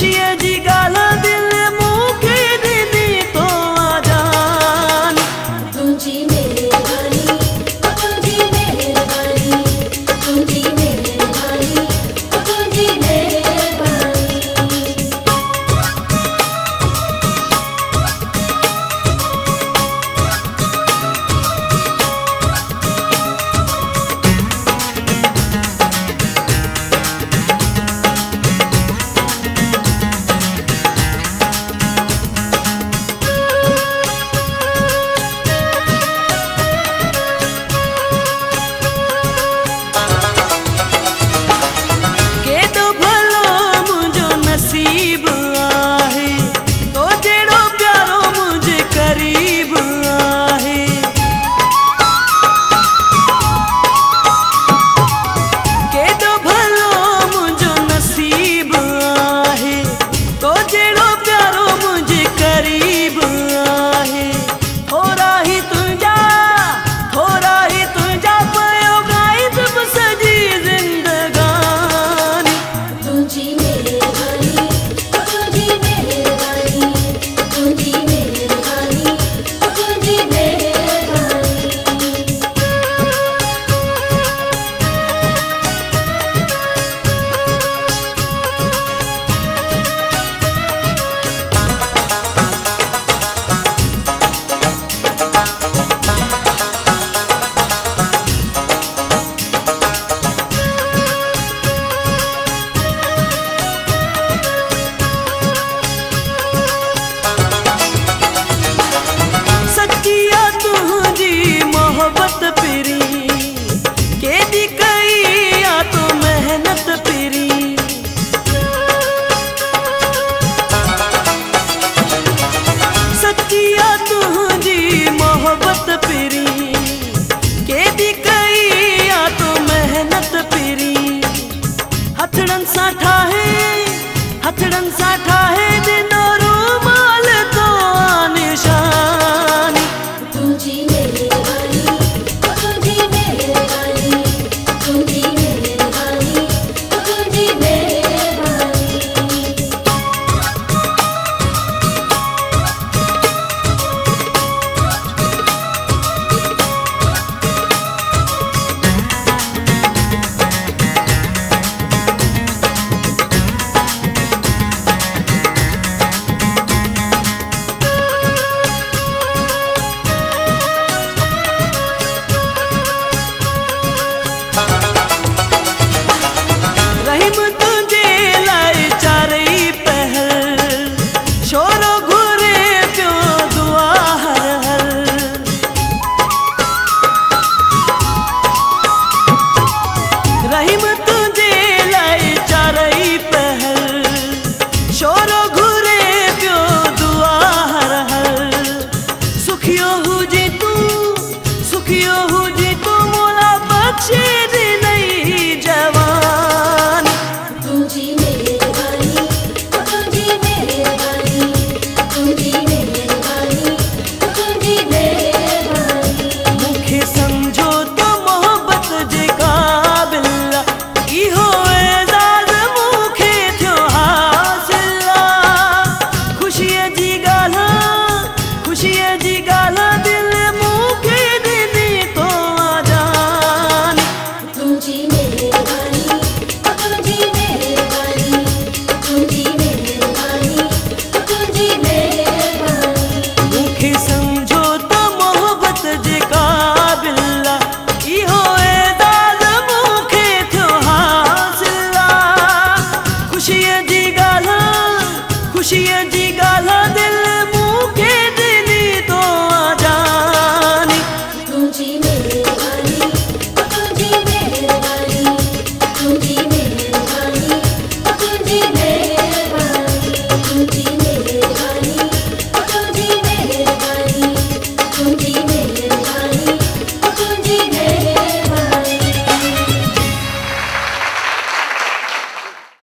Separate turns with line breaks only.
खुशियां जी गाला दिल मुखे दीदी तो आजान।
तुझी मेहरबानी, तुझी मेहरबानी, तुझी मेहरबानी, तुझी मेहरबानी।
नसीब आहे तो जेड़ो प्यारो मुझे करीब आहे। केडो भलो मुझो नसीब आहे तो जेड़ो प्यारो मुझे करीब आहे। थोड़ा ही तुझा पयो गाई जब सजी जिंदगानी।
तुझी मेहरबानी, तुझी मेहरबानी, तुझी मेहरबानी, तुझी मेहरबानी।
सच्चिया तुझी मोहब्बत पिरी केदी कई या तो मेहनत पिरी। सच्चिया तुझी मोहब्बत पिरी केदी कई या तो मेहनत पिरी। हथड़न साठा है दिनो रूमाल तो निशानी।
तुझी मेहरबानी, तुझी मेहरबानी, तुझी मेहरबानी, तुझी मेहरबानी।
रहीम तुझे लाई चारई पहल शोरो घुरे प्यो दुआ हर हर। रहीम तुझे लाई चारई पहल शोरो घुरे प्यो दुआ हर हर। सुखियो हुजे तू मोला बख्शे दे नई जवान।
तुझी मेहरबानी, तुझी मेहरबानी, तुझी मेहरबानी, तुझी मेहरबानी।
मुखे समझो तो मोहब्बत जे क़ाबिल इहो एज़ाज़ मुखे थियो हासिल। खुशीअ जी ॻाल्हि दिल मुखे दीदी तो आजान।
तुझी मेहरबानी, तुझी मेहरबानी, तुझी मेहरबानी, तुझी मेहरबानी।
मुखे समझो तो मोहब्बत जे क़ाबिल इहो एज़ाज़ मुखे थियो हासिल। खुशीअ जी ॻाल्हि दिल